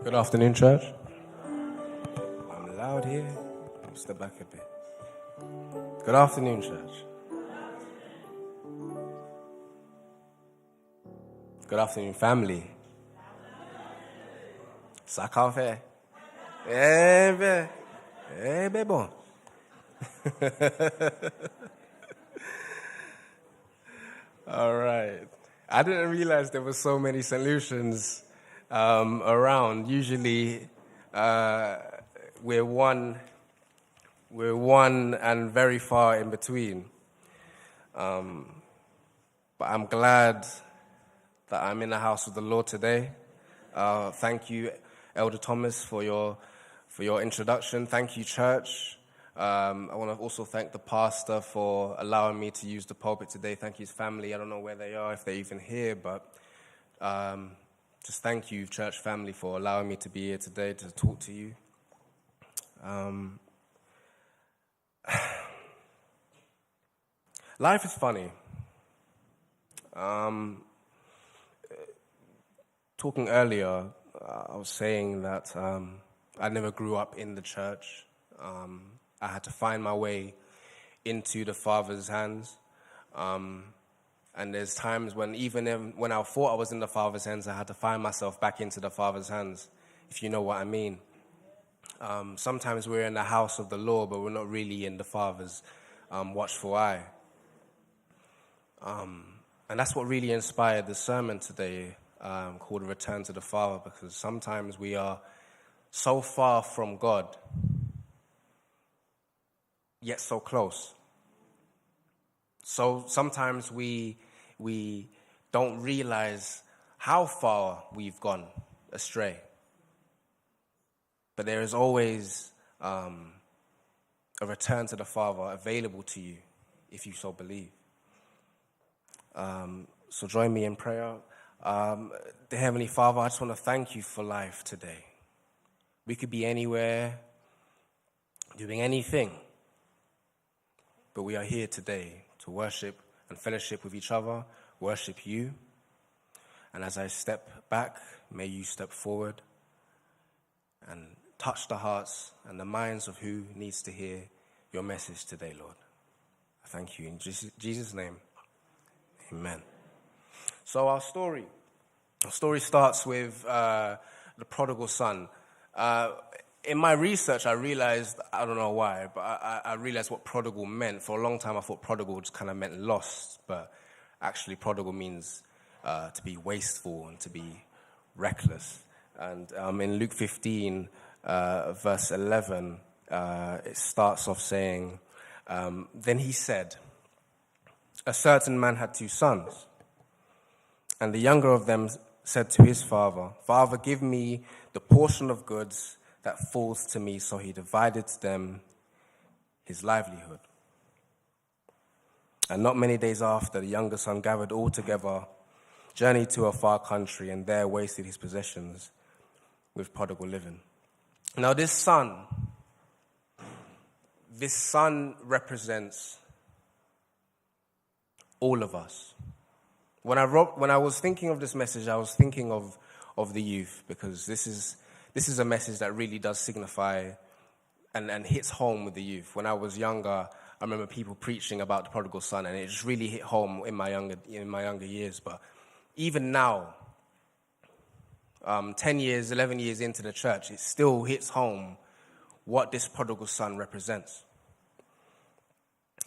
Good afternoon, church. I'm loud here. I'll step back a bit. Good afternoon, church. Good afternoon, family. Sakafe. Bon. All right. I didn't realize there were so many solutions around. Usually, we're one and very far in between. But I'm glad that I'm in the house of the Lord today. Thank you, Elder Thomas, for your introduction. Thank you, church. I want to also thank the pastor for allowing me to use the pulpit today. Thank you, his family. I don't know where they are, if they're even here, but just thank you, church family, for allowing me to be here today to talk to you. Life is funny. Talking earlier, I was saying that I never grew up in the church. I had to find my way into the Father's hands. And there's times when when I thought I was in the Father's hands, I had to find myself back into the Father's hands, if you know what I mean. Sometimes we're in the house of the Lord, but we're not really in the Father's watchful eye. And that's what really inspired the sermon today, called Return to the Father, because sometimes we are so far from God, yet so close. So sometimes we don't realize how far we've gone astray. But there is always a return to the Father available to you if you so believe. So join me in prayer. The Heavenly Father, I just want to thank you for life today. We could be anywhere, doing anything, but we are here today to worship and fellowship with each other, worship you. And as I step back, may you step forward and touch the hearts and the minds of who needs to hear your message today, Lord. I thank you in Jesus' name. Amen. So our story starts with the prodigal son. In my research, I realized, I don't know why, but I realized what prodigal meant. For a long time, I thought prodigal just kind of meant lost, but actually prodigal means to be wasteful and to be reckless. And in Luke 15, verse 11, it starts off saying, then he said, a certain man had 2 sons, and the younger of them said to his father, Father, give me the portion of goods that falls to me. So he divided to them his livelihood. And not many days after, the younger son gathered all together, journeyed to a far country, and there wasted his possessions with prodigal living. Now this son represents all of us. When I was thinking of this message, I was thinking of the youth, because this is a message that really does signify and hits home with the youth. When I was younger, I remember people preaching about the prodigal son, and it just really hit home in my younger years. But even now, 10 years, 11 years into the church, it still hits home what this prodigal son represents.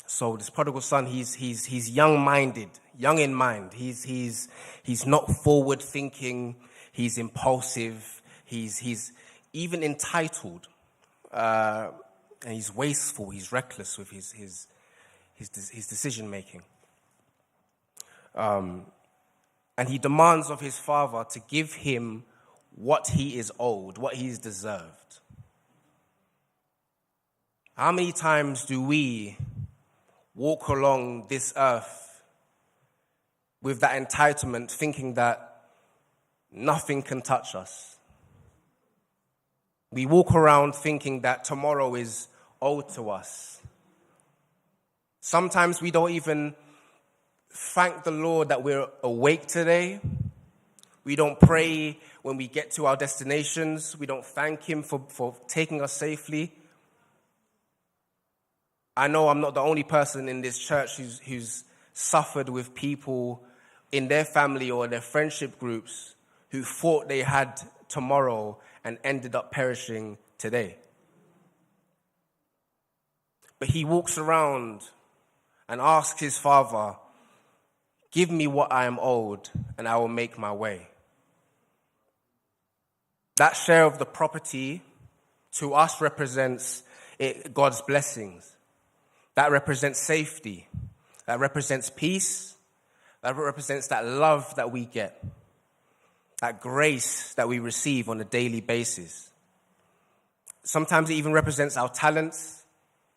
So this prodigal son, he's young-minded, young in mind. He's not forward-thinking. He's impulsive. He's even entitled, and he's wasteful. He's reckless with his decision-making. And he demands of his father to give him what he is owed, what he is deserved. How many times do we walk along this earth with that entitlement, thinking that nothing can touch us? We walk around thinking that tomorrow is owed to us. Sometimes we don't even thank the Lord that we're awake today. We don't pray when we get to our destinations. We don't thank him for taking us safely. I know I'm not the only person in this church who's suffered with people in their family or their friendship groups who thought they had tomorrow and ended up perishing today. But he walks around and asks his Father, give me what I am owed, and I will make my way. That share of the property to us represents God's blessings. That represents safety. That represents peace. That represents that love that we get. That grace that we receive on a daily basis. Sometimes it even represents our talents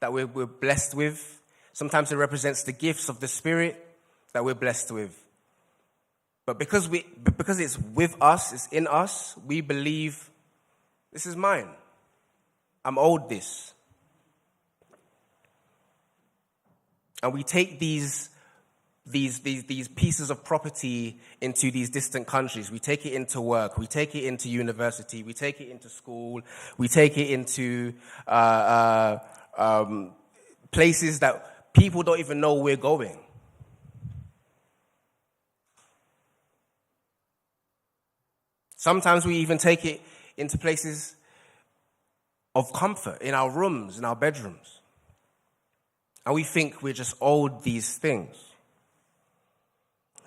that we're blessed with. Sometimes it represents the gifts of the Spirit that we're blessed with. But because it's with us, it's in us, we believe, this is mine. I'm owed this. And we take these pieces of property into these distant countries. We take it into work. We take it into university. We take it into school. We take it into places that people don't even know we're going. Sometimes we even take it into places of comfort, in our rooms, in our bedrooms. And we think we're just owed these things.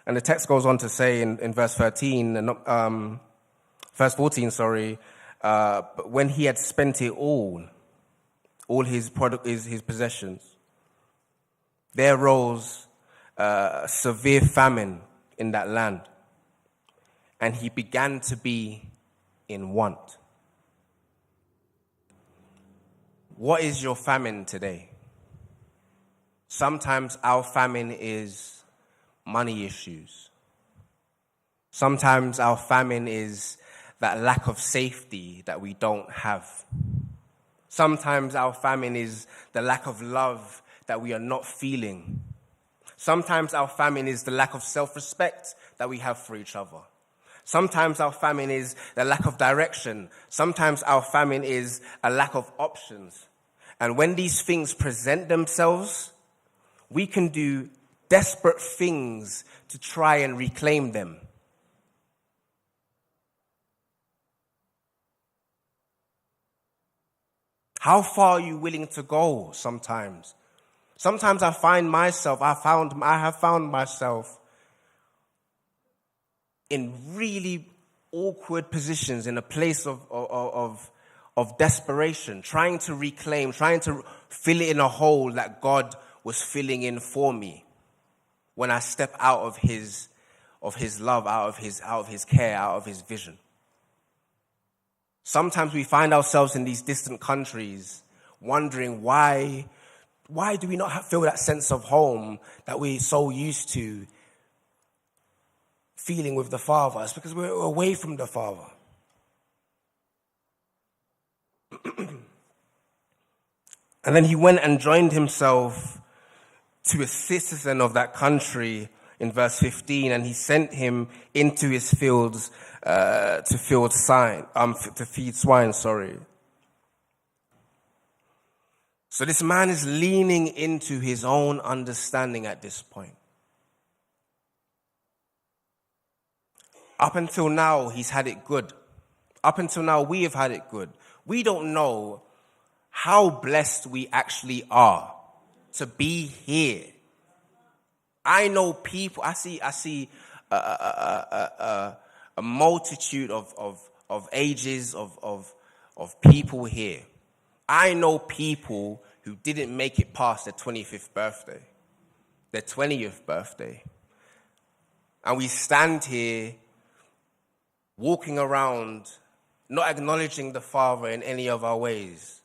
And the text goes on to say in verse 13, verse 14, but when he had spent it all his possessions, there arose a severe famine in that land, and he began to be in want. What is your famine today? Sometimes our famine is money issues. Sometimes our famine is that lack of safety that we don't have. Sometimes our famine is the lack of love that we are not feeling. Sometimes our famine is the lack of self-respect that we have for each other. Sometimes our famine is the lack of direction. Sometimes our famine is a lack of options. And when these things present themselves, we can do desperate things to try and reclaim them. How far are you willing to go sometimes? Sometimes I have found myself in really awkward positions, in a place of desperation, trying to reclaim, trying to fill in a hole that God was filling in for me when I step out of his love, out of his care, out of his vision. Sometimes we find ourselves in these distant countries wondering why do we not feel that sense of home that we're so used to feeling with the Father? It's because we're away from the Father. And then he went and joined himself to a citizen of that country in verse 15, and he sent him into his fields to feed swine. So this man is leaning into his own understanding at this point. Up until now, he's had it good. Up until now, we have had it good. We don't know how blessed we actually are to be here. I know people. I see a multitude of ages of people here. I know people who didn't make it past their 25th birthday, their 20th birthday, and we stand here walking around, not acknowledging the Father in any of our ways.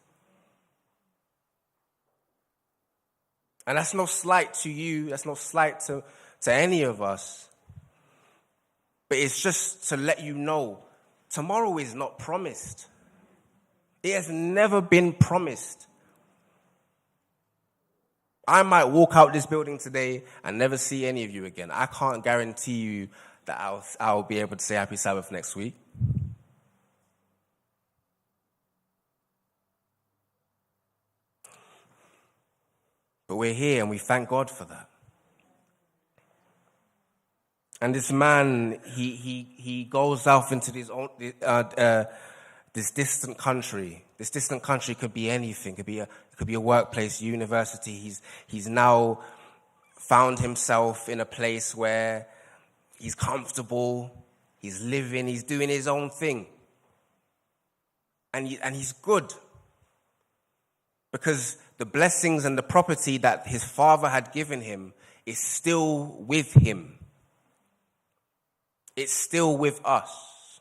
And that's no slight to you. That's no slight to any of us. But it's just to let you know, tomorrow is not promised. It has never been promised. I might walk out this building today and never see any of you again. I can't guarantee you that I'll be able to say Happy Sabbath next week. we're here and we thank God for that. And this man, he goes off into this distant country. This distant country could be anything. It could be a workplace, university. He's now found himself in a place where he's comfortable, he's living, he's doing his own thing. And he's good. Because the blessings and the property that his father had given him is still with him. It's still with us.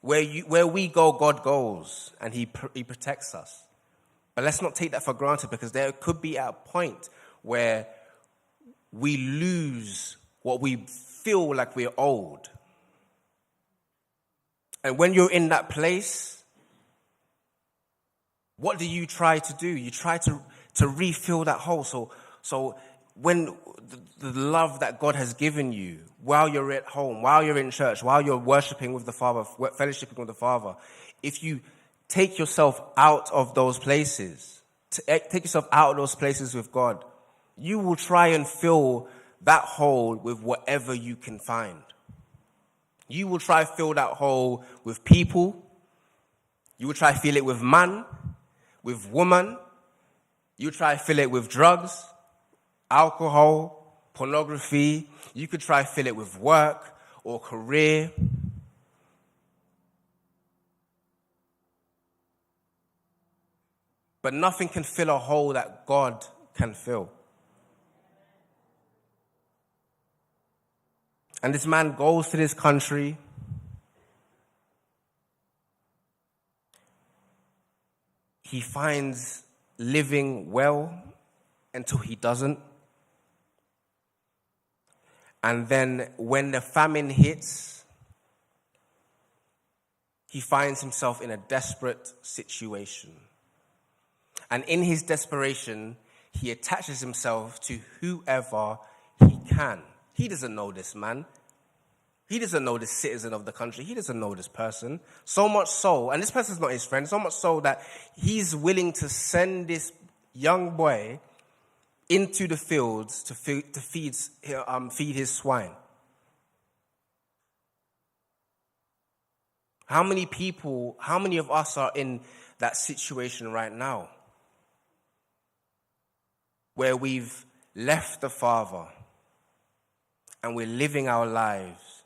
Where we go, God goes, and he protects us. But let's not take that for granted, because there could be a point where we lose what we feel like we're owed. And when you're in that place, what do you try to do? You try to refill that hole. So when the love that God has given you, while you're at home, while you're in church, while you're worshiping with the Father, fellowshipping with the Father, if you take yourself out of those places, take yourself out of those places with God, you will try and fill that hole with whatever you can find. You will try to fill that hole with people. You will try to fill it with man, with woman. You try to fill it with drugs, alcohol, pornography. You could try to fill it with work or career. But nothing can fill a hole that God can fill. And this man goes to this country. He finds living well until he doesn't. And then when the famine hits, he finds himself in a desperate situation. And in his desperation, he attaches himself to whoever he can. He doesn't know this man. He doesn't know this citizen of the country. He doesn't know this person. So much so, and this person's not his friend, so much so that he's willing to send this young boy into the fields to feed his swine. How many of us are in that situation right now? Where we've left the Father and we're living our lives,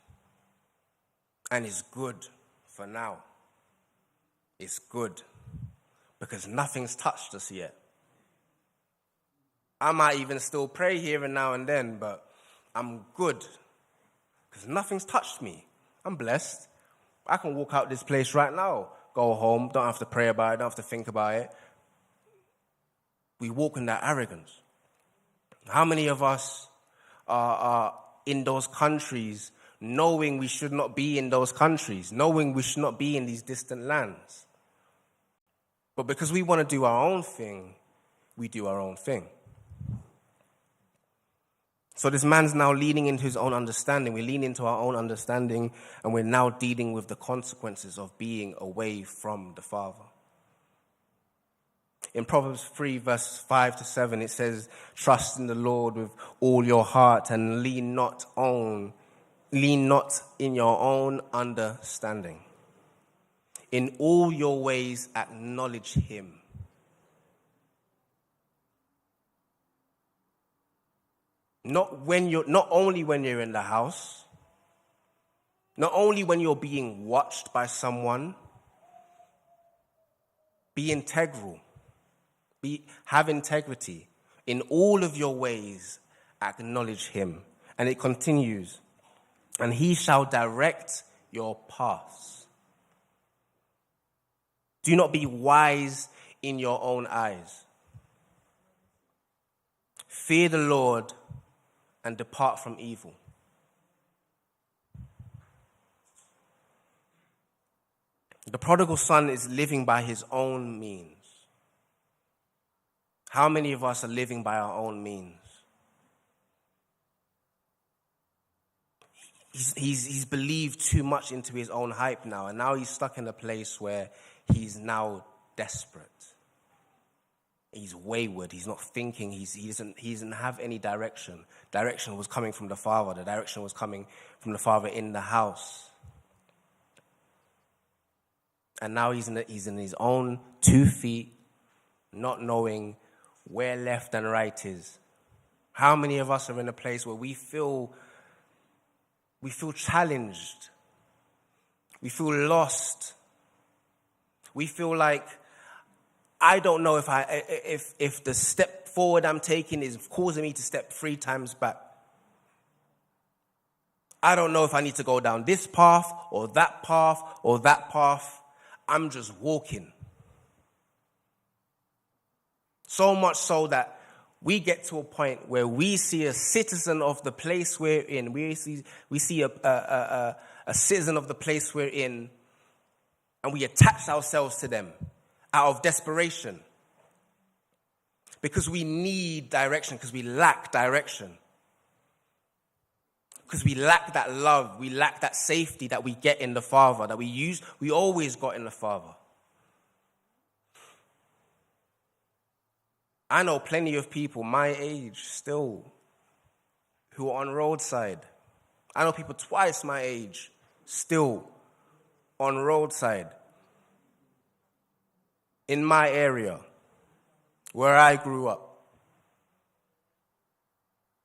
and it's good for now. It's good because nothing's touched us yet. I might even still pray here and now and then, but I'm good because nothing's touched me. I'm blessed. I can walk out this place right now, go home, don't have to pray about it, don't have to think about it. We walk in that arrogance. How many of us are in those countries knowing we should not be in those countries, knowing we should not be in these distant lands? But because we want to do our own thing, we do our own thing. So this man's now leaning into his own understanding. We lean into our own understanding, and we're now dealing with the consequences of being away from the Father. In Proverbs 3, verse 5 to 7, it says, "Trust in the Lord with all your heart and lean not in your own understanding. In all your ways acknowledge him." Not only when you're in the house, not only when you're being watched by someone. Be integral. Have integrity. In all of your ways, acknowledge him. And it continues, "And he shall direct your paths." Do not be wise in your own eyes. Fear the Lord and depart from evil. The prodigal son is living by his own means. How many of us are living by our own means? He's believed too much into his own hype now, and now he's stuck in a place where he's now desperate. He's wayward. He's not thinking. He doesn't have any direction. Direction was coming from the Father. The direction was coming from the Father in the house. And now he's in his own 2 feet, not knowing where left and right is. How many of us are in a place where we feel challenged? We feel lost. We feel like, I don't know if the step forward I'm taking is causing me to step 3 times back. I don't know if I need to go down this path or that path or that path. I'm just walking. So much so that we get to a point where we see a citizen of the place we're in. We see a citizen of the place we're in, and we attach ourselves to them out of desperation. Because we need direction, because we lack direction. Because we lack that love, we lack that safety that we get in the Father, that we always got in the Father. I know plenty of people my age still who are on roadside. I know people twice my age still on roadside. In my area, where I grew up.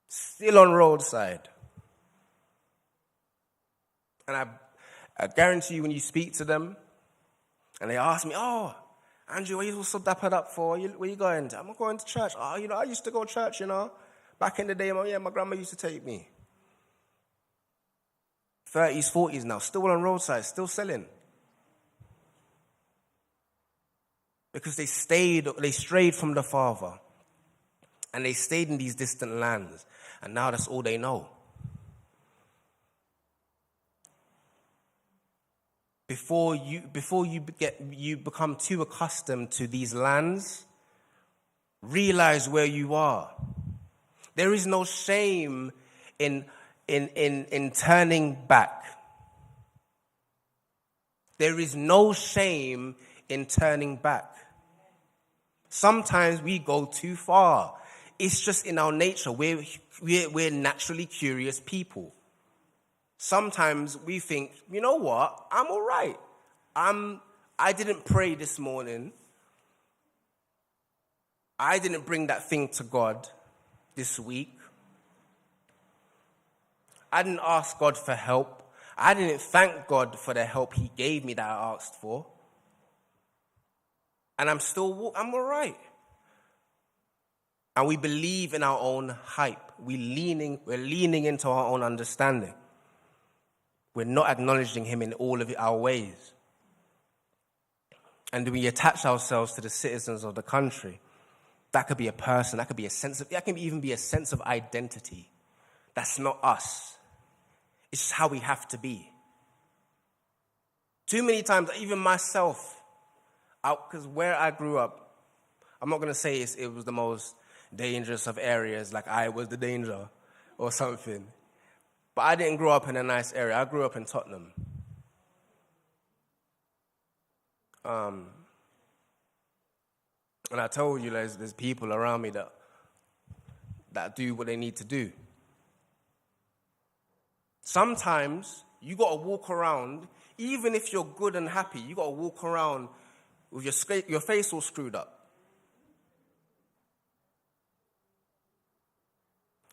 Still on roadside. And I guarantee you when you speak to them, and they ask me, "Oh, Andrew, what are you so dappered up for? Where you going? I'm going to church. Oh, I used to go to church, Back in the day, my grandma used to take me. 30s, 40s now, still on roadside, still selling. Because they strayed from the Father. And they stayed in these distant lands. And now that's all they know. Before you become too accustomed to these lands, realize where you are. There is no shame in turning back. There is no shame in turning back. Sometimes we go too far. It's just in our nature. We're naturally curious people. Sometimes we think, you know what? I'm all right. I didn't pray this morning. I didn't bring that thing to God this week. I didn't ask God for help. I didn't thank God for the help he gave me that I asked for. And I'm all right. And we believe in our own hype. We're leaning into our own understanding. We're not acknowledging him in all of our ways. And we attach ourselves to the citizens of the country. That could be a person. That can even be a sense of identity. That's not us. It's just how we have to be. Too many times, even myself, because where I grew up, I'm not going to say it was the most dangerous of areas, like I was the danger or something. But I didn't grow up in a nice area. I grew up in Tottenham. And I told you there's people around me that do what they need to do. Sometimes you got to walk around, even if you're good and happy, you got to walk around with your face all screwed up.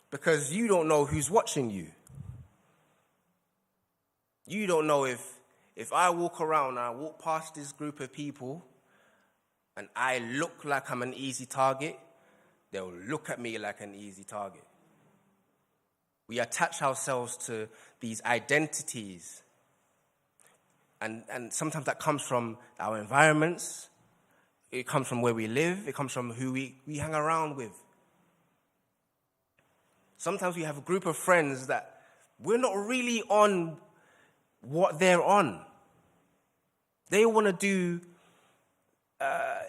Because you don't know who's watching you. You don't know if I walk around and I walk past this group of people and I look like I'm an easy target, they'll look at me like an easy target. We attach ourselves to these identities. And sometimes that comes from our environments. It comes from where we live. It comes from who we hang around with. Sometimes we have a group of friends that we're not really on what they're on. They want to do,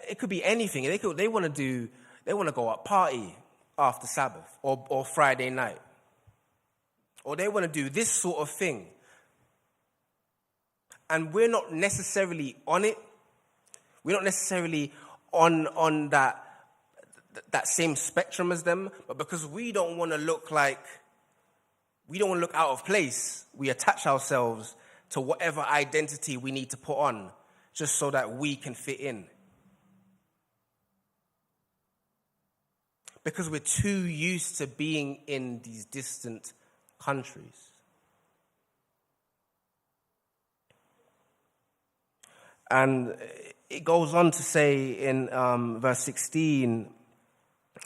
it could be anything. They want to go out party after Sabbath or Friday night. Or they want to do this sort of thing. And we're not necessarily on it. We're not necessarily on that that same spectrum as them, but because we don't want to look out of place, we attach ourselves to whatever identity we need to put on just so that we can fit in. Because we're too used to being in these distant countries. And it goes on to say in verse 16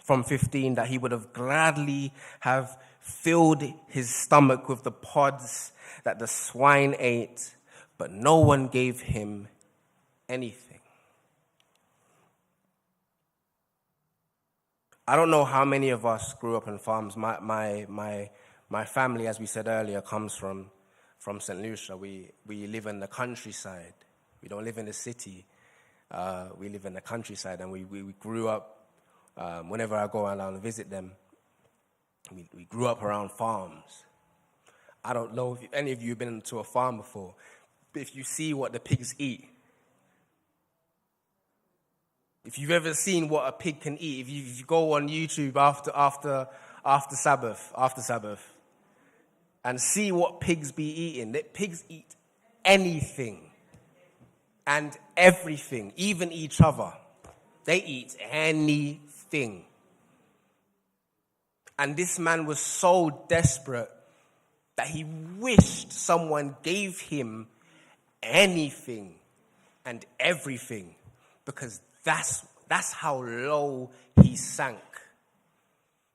from 15 that he would have gladly have filled his stomach with the pods that the swine ate, but no one gave him anything. I don't know how many of us grew up in farms. My family, as we said earlier, comes from St. Lucia. We live in the countryside. We don't live in the city. We live in the countryside, and we grew up. Whenever I go around and visit them, we grew up around farms. I don't know if any of you have been to a farm before, but if you see what the pigs eat, if you've ever seen what a pig can eat, if you go on YouTube after Sabbath, and see what pigs be eating, that pigs eat anything and everything, even each other. They eat anything. And this man was so desperate that he wished someone gave him anything and everything, because that's how low he sank.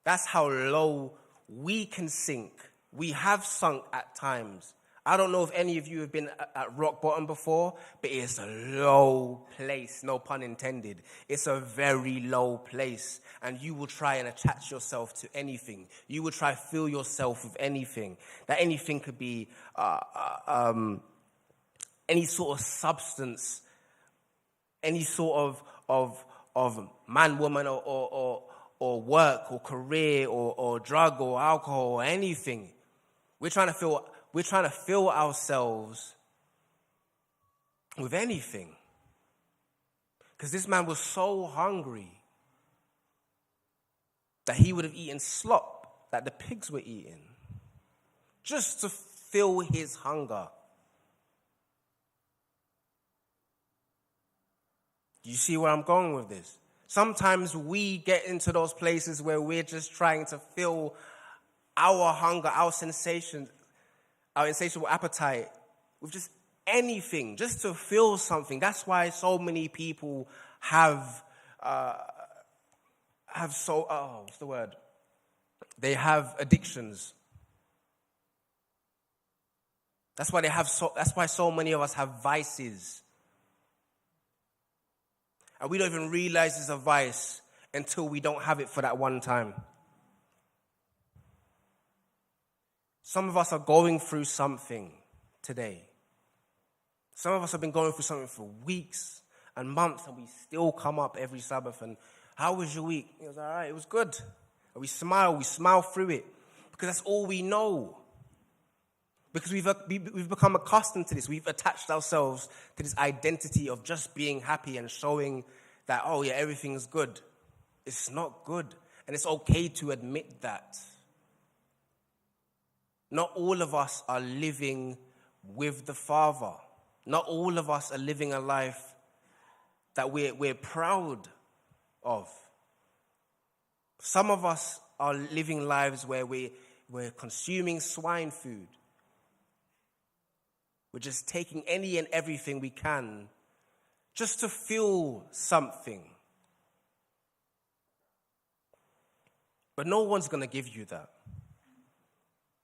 That's how low we can sink. We have sunk at times. I don't know if any of you have been at rock bottom before, but it's a low place, no pun intended. It's a very low place, and you will try and attach yourself to anything. You will try to fill yourself with anything. That anything could be any sort of substance, any sort of man, woman, or work, or career, or drug, or alcohol, or anything. We're trying to fill ourselves with anything. Because this man was so hungry that he would have eaten slop that the pigs were eating just to fill his hunger. Do you see where I'm going with this? Sometimes we get into those places where we're just trying to fill our hunger, our sensation, our insatiable appetite with just anything, just to feel something. That's why so many people have They have addictions. That's why so many of us have vices. And we don't even realize it's a vice until we don't have it for that one time. Some of us are going through something today. Some of us have been going through something for weeks and months, and we still come up every Sabbath and, how was your week? It was all right, it was good. And we smile through it, because that's all we know. Because we've become accustomed to this. We've attached ourselves to this identity of just being happy and showing that, oh yeah, everything's good. It's not good. And it's okay to admit that. Not all of us are living with the Father. Not all of us are living a life that we're proud of. Some of us are living lives where we're consuming swine food. We're just taking any and everything we can just to feel something. But no one's going to give you that.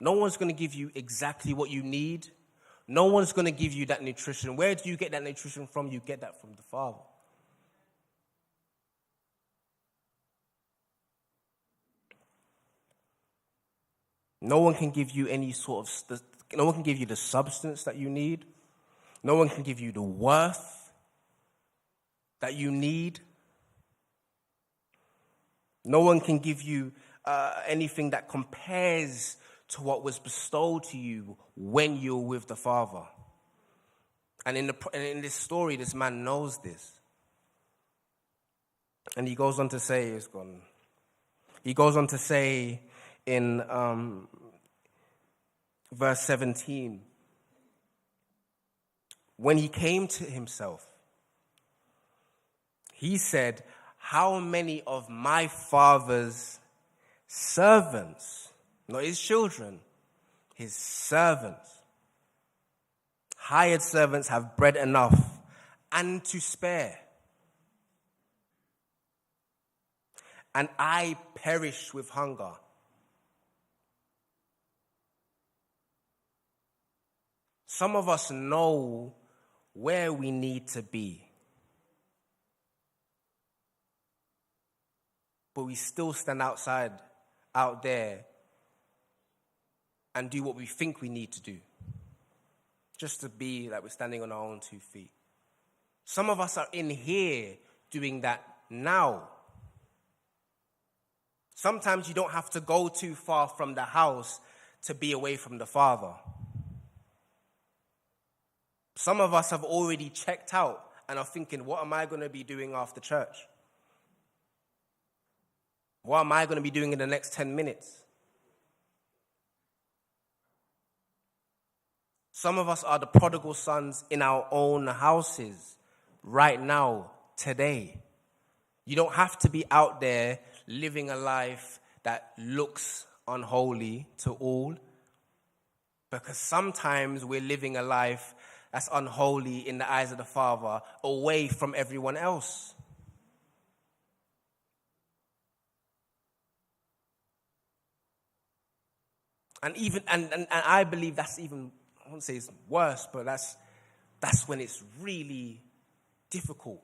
No one's going to give you exactly what you need. No one's going to give you that nutrition. Where do you get that nutrition from? You get that from the Father. No one can give you no one can give you the substance that you need. No one can give you the worth that you need. No one can give you anything that compares to what was bestowed to you when you're with the Father. And in this story, this man knows this. And he goes on to say, it's gone. He goes on to say in verse 17, when he came to himself, he said, how many of my father's servants, not his children, his servants, hired servants, have bread enough and to spare, and I perish with hunger. Some of us know where we need to be, but we still stand out there, and do what we think we need to do, just to be like we're standing on our own 2 feet. Some of us are in here doing that now. Sometimes you don't have to go too far from the house to be away from the Father. Some of us have already checked out and are thinking, what am I going to be doing after church? What am I going to be doing in the next 10 minutes? Some of us are the prodigal sons in our own houses right now, today. You don't have to be out there living a life that looks unholy to all, because sometimes we're living a life that's unholy in the eyes of the Father, away from everyone else. And I believe that's even, I won't say it's worse, but that's when it's really difficult.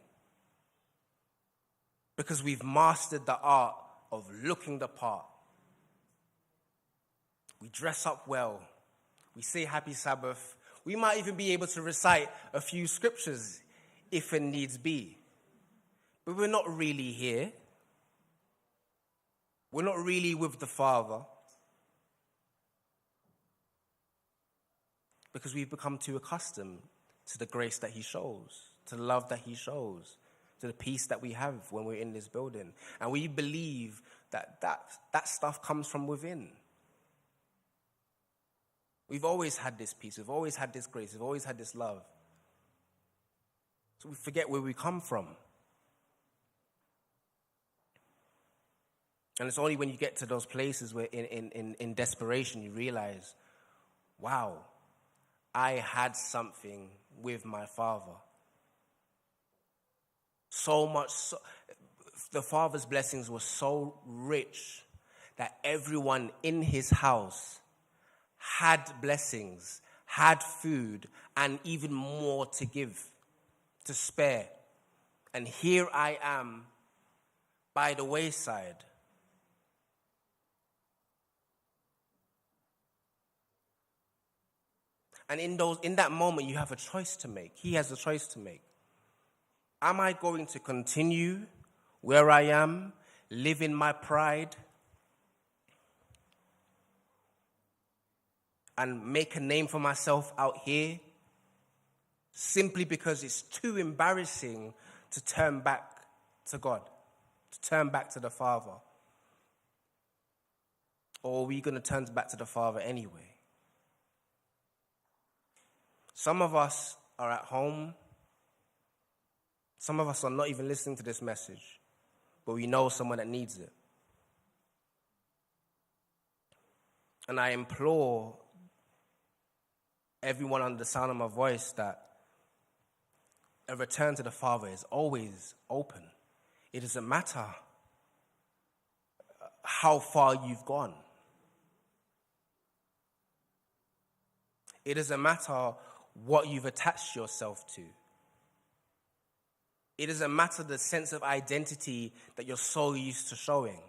Because we've mastered the art of looking the part. We dress up well. We say Happy Sabbath. We might even be able to recite a few scriptures if it needs be. But we're not really here. We're not really with the Father. Because we've become too accustomed to the grace that he shows, to the love that he shows, to the peace that we have when we're in this building. And we believe that stuff comes from within. We've always had this peace. We've always had this grace. We've always had this love. So we forget where we come from. And it's only when you get to those places where in desperation you realize, wow, I had something with my Father. So much, so, the Father's blessings were so rich that everyone in his house had blessings, had food, and even more to give, to spare. And here I am by the wayside. And in that moment, you have a choice to make. He has a choice to make. Am I going to continue where I am, live in my pride, and make a name for myself out here, simply because it's too embarrassing to turn back to God, to turn back to the Father? Or are we going to turn back to the Father anyway? Some of us are at home. Some of us are not even listening to this message, but we know someone that needs it. And I implore everyone under the sound of my voice that a return to the Father is always open. It doesn't matter how far you've gone. It doesn't matter what you've attached yourself to. It doesn't matter the sense of identity that you're so used to showing.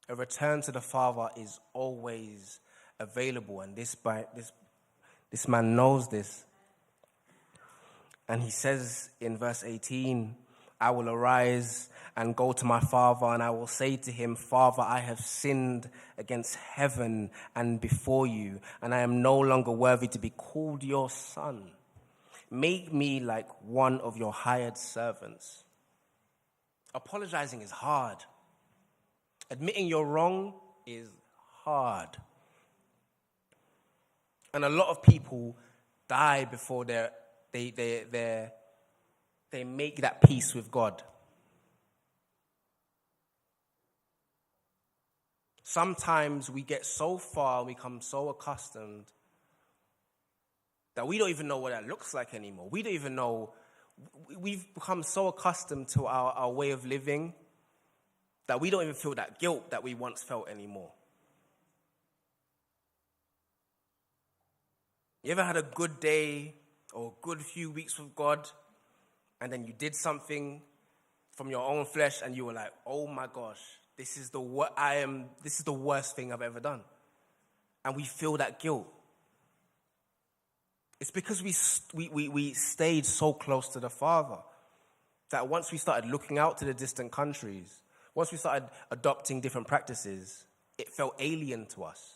A return to the Father is always available, and this man knows this. And he says in verse 18, I will arise and go to my father, and I will say to him, Father, I have sinned against heaven and before you, and I am no longer worthy to be called your son. Make me like one of your hired servants. Apologizing is hard. Admitting you're wrong is hard. And a lot of people die before they make that peace with God. Sometimes we get so far, we become so accustomed that we don't even know what that looks like anymore. We don't even know. We've become so accustomed to our way of living that we don't even feel that guilt that we once felt anymore. You ever had a good day or a good few weeks with God, and then you did something from your own flesh, and you were like, "Oh my gosh, this is the worst thing I've ever done," and we feel that guilt. It's because we stayed so close to the Father that once we started looking out to the distant countries, once we started adopting different practices, it felt alien to us.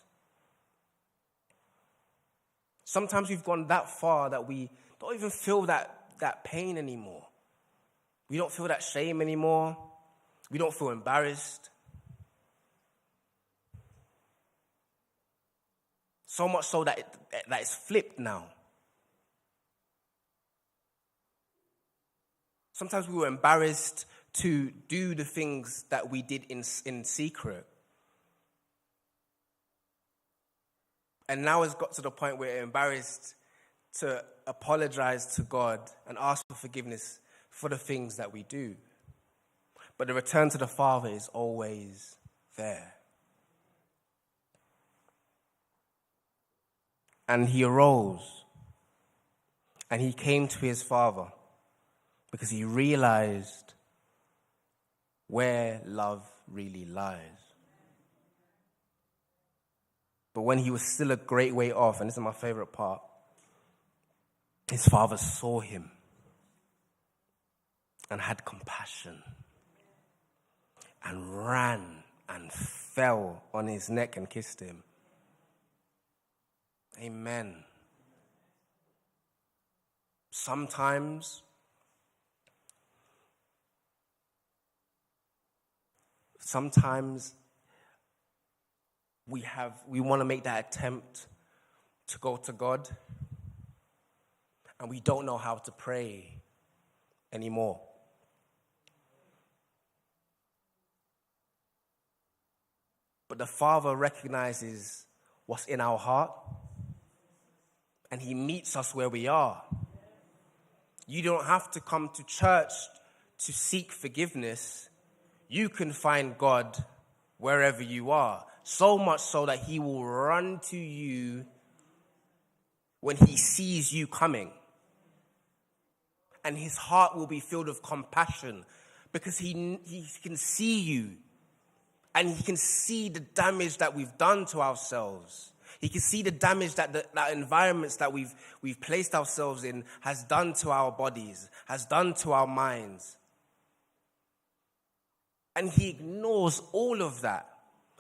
Sometimes we've gone that far that we don't even feel that pain anymore. We don't feel that shame anymore. We don't feel embarrassed. So much so that it's flipped now. Sometimes we were embarrassed to do the things that we did in secret. And now it's got to the point where we're embarrassed to apologize to God and ask for forgiveness for the things that we do. But the return to the Father is always there. And he arose and he came to his Father because he realized where love really lies. But when he was still a great way off, and this is my favorite part, his Father saw him and had compassion and ran and fell on his neck and kissed him. Amen. Sometimes we want to make that attempt to go to God, and we don't know how to pray anymore. But the Father recognizes what's in our heart, and he meets us where we are. You don't have to come to church to seek forgiveness. You can find God wherever you are. So much so that he will run to you when he sees you coming. And his heart will be filled with compassion because he can see you. And he can see the damage that we've done to ourselves. He can see the damage that the environments that we've placed ourselves in has done to our bodies, has done to our minds. And he ignores all of that.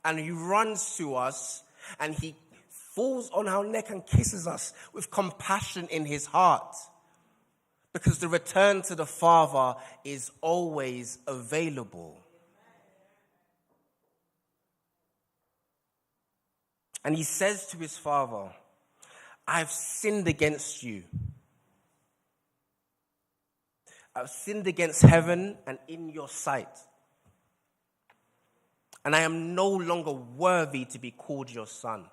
And he runs to us and he falls on our neck and kisses us with compassion in his heart. Because the return to the Father is always available. And he says to his Father, "I've sinned against you. I've sinned against heaven and in your sight. And I am no longer worthy to be called your son."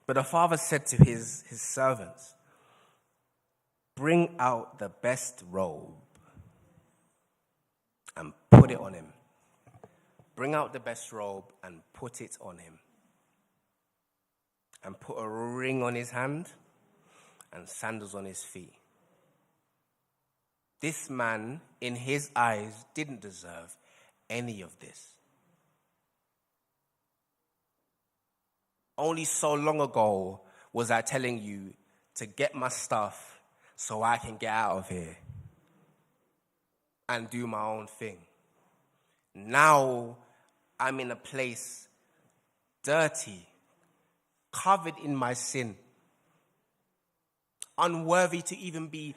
But the Father said to his servants, "Bring out the best robe and put it on him." Bring out the best robe and put it on him. And put a ring on his hand and sandals on his feet. This man, in his eyes, didn't deserve any of this. Only so long ago was I telling you to get my stuff so I can get out of here and do my own thing. Now I'm in a place dirty, covered in my sin, unworthy to even be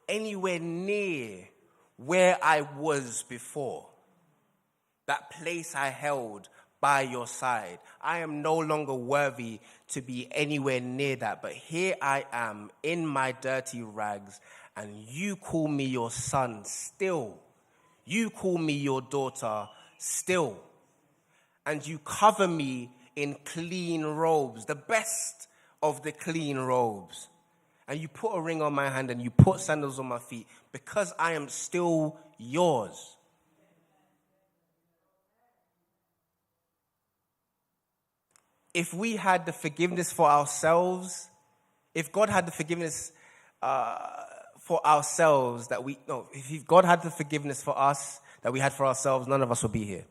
anywhere near where I was before, that place I held by your side. I am no longer worthy to be anywhere near that, but here I am in my dirty rags, and you call me your son still. You call me your daughter still. And you cover me in clean robes, the best of the clean robes. And you put a ring on my hand and you put sandals on my feet because I am still yours. If we had the forgiveness for ourselves, if God had the forgiveness for ourselves if God had the forgiveness for us that we had for ourselves, none of us would be here.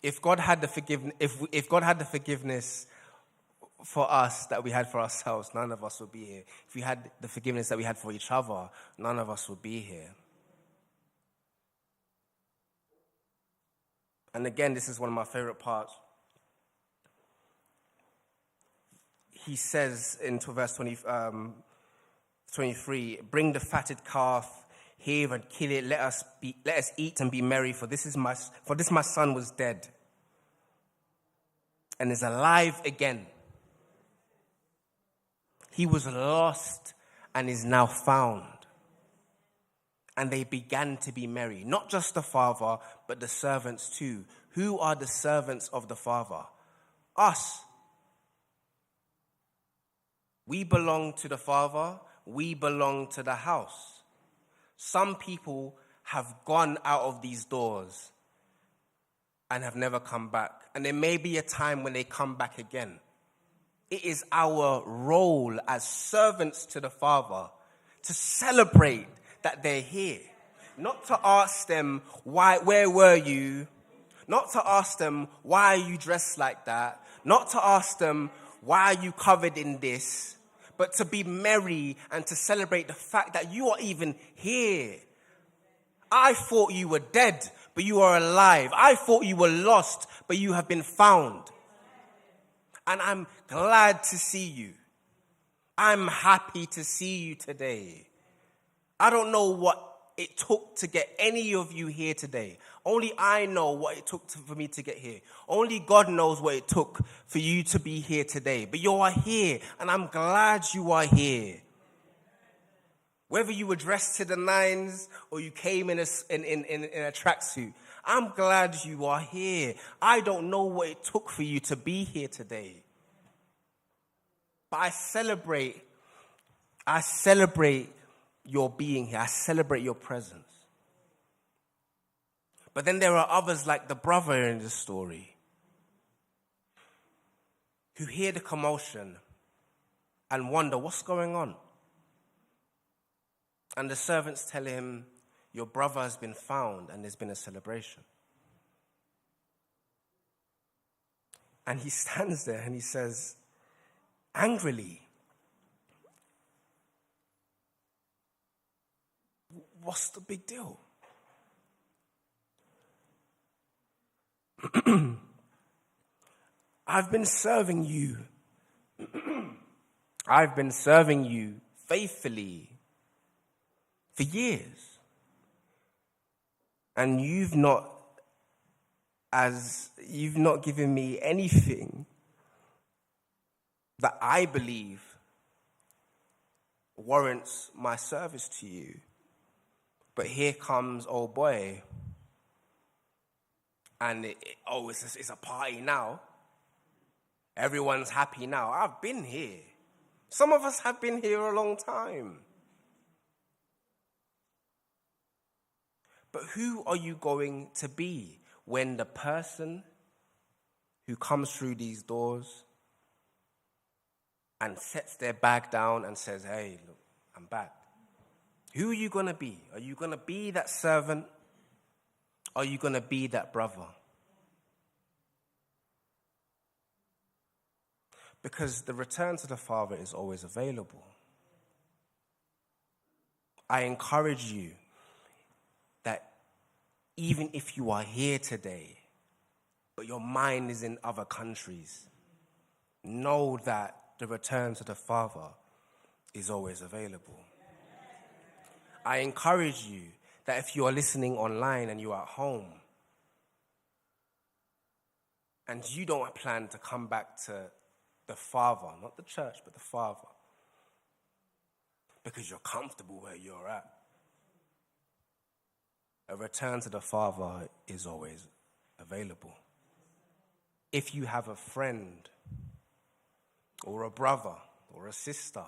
If God had the forgiveness for us that we had for ourselves, none of us would be here. If we had the forgiveness that we had for each other, none of us would be here. And again, this is one of my favorite parts. He says in verse 23, bring the fatted calf here and kill it. Let us eat and be merry, for this my son was dead and is alive again. He was lost and is now found. And they began to be merry. Not just the father, but the servants too. Who are the servants of the Father? Us. We belong to the Father. We belong to the house. Some people have gone out of these doors and have never come back. And there may be a time when they come back again. It is our role as servants to the Father to celebrate that they're here. Not to ask them, where were you? Not to ask them, why are you dressed like that? Not to ask them, why are you covered in this? But to be merry and to celebrate the fact that you are even here. I thought you were dead, but you are alive. I thought you were lost, but you have been found. And I'm glad to see you. I'm happy to see you today. I don't know what it took to get any of you here today. Only I know what it took for me to get here. Only God knows what it took for you to be here today. But you are here, and I'm glad you are here. Whether you were dressed to the nines or you came in a tracksuit, I'm glad you are here. I don't know what it took for you to be here today. But I celebrate your being here. I celebrate your presence. But then there are others like the brother in the story who hear the commotion and wonder what's going on. And the servants tell him, your brother has been found and there's been a celebration. And he stands there and he says, angrily, what's the big deal? I've been serving you. I've been serving you faithfully for years. And you've not given me anything that I believe warrants my service to you. But here comes old boy, and it's a party now. Everyone's happy now. I've been here. Some of us have been here a long time. But who are you going to be when the person who comes through these doors and sets their bag down and says, hey, look, I'm back? Who are you going to be? Are you going to be that servant? Are you going to be that brother? Because the return to the Father is always available. I encourage you that even if you are here today but your mind is in other countries, know that the return to the Father is always available. I encourage you that if you are listening online and you're at home and you don't plan to come back to the Father, not the church, but the Father, because you're comfortable where you're at, a return to the Father is always available. If you have a friend or a brother or a sister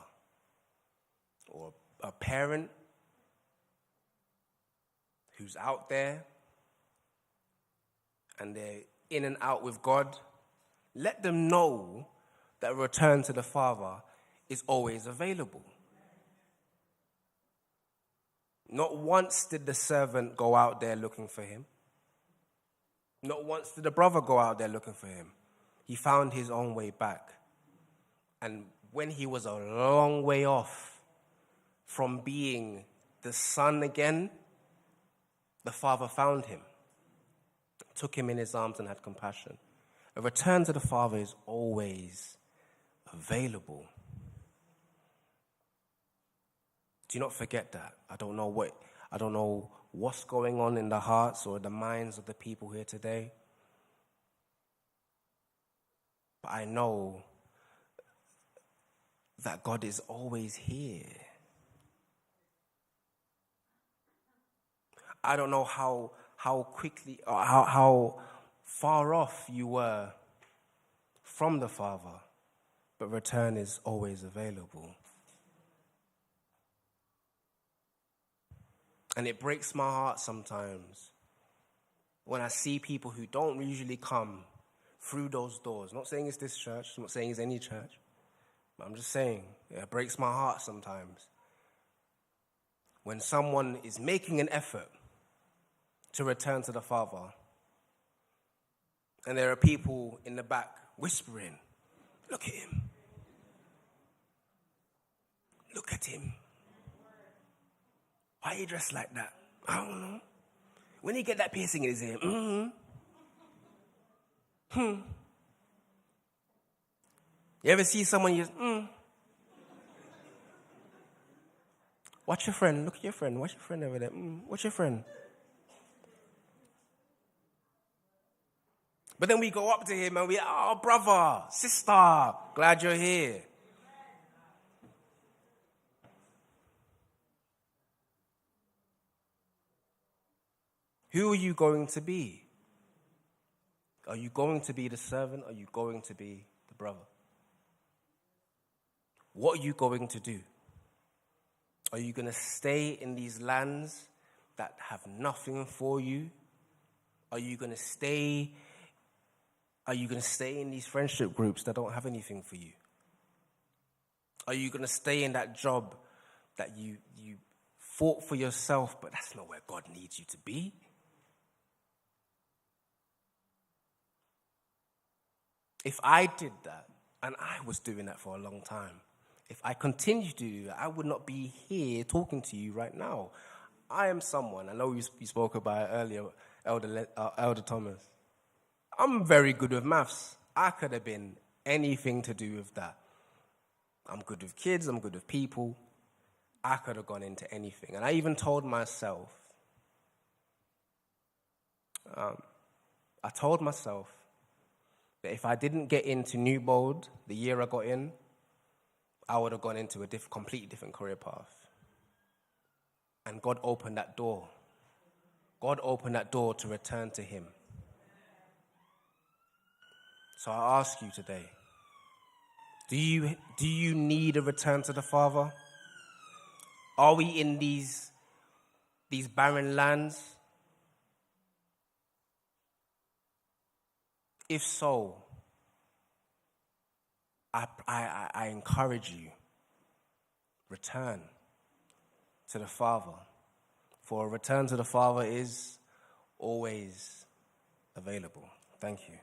or a parent who's out there and they're in and out with God, let them know that a return to the Father is always available. Not once did the servant go out there looking for him. Not once did the brother go out there looking for him. He found his own way back. And when he was a long way off from being the son again, the Father found him, took him in his arms and had compassion. A return to the Father is always available. Do not forget that. I don't know what's going on in the hearts or the minds of the people here today. But I know that God is always here. I don't know how quickly or how far off you were from the Father, but return is always available. And it breaks my heart sometimes when I see people who don't usually come through those doors. I'm not saying it's this church, I'm not saying it's any church, but I'm just saying it breaks my heart sometimes when someone is making an effort to return to the Father and there are people in the back whispering, "Look at him. Look at him. Why are you dressed like that? I don't know. When you get that piercing in his ear, You ever see someone use, Watch your friend. Look at your friend. Watch your friend over there. Watch your friend. But then we go up to him and we, "Oh, brother, sister, glad you're here." Who are you going to be? Are you going to be the servant? Are you going to be the brother? What are you going to do? Are you going to stay in these lands that have nothing for you? Are you going to stay in these friendship groups that don't have anything for you? Are you going to stay in that job that you fought for yourself, but that's not where God needs you to be? If I did that, and I was doing that for a long time, if I continued to do that, I would not be here talking to you right now. I am someone, I know you spoke about it earlier, Elder Thomas. I'm very good with maths. I could have been anything to do with that. I'm good with kids, I'm good with people. I could have gone into anything. And I even told myself, that if I didn't get into Newbold the year I got in, I would have gone into a completely different career path. And God opened that door. God opened that door to return to him. So I ask you today, do you need a return to the Father? Are we in these barren lands? If so, I encourage you, return to the Father. For a return to the Father is always available. Thank you.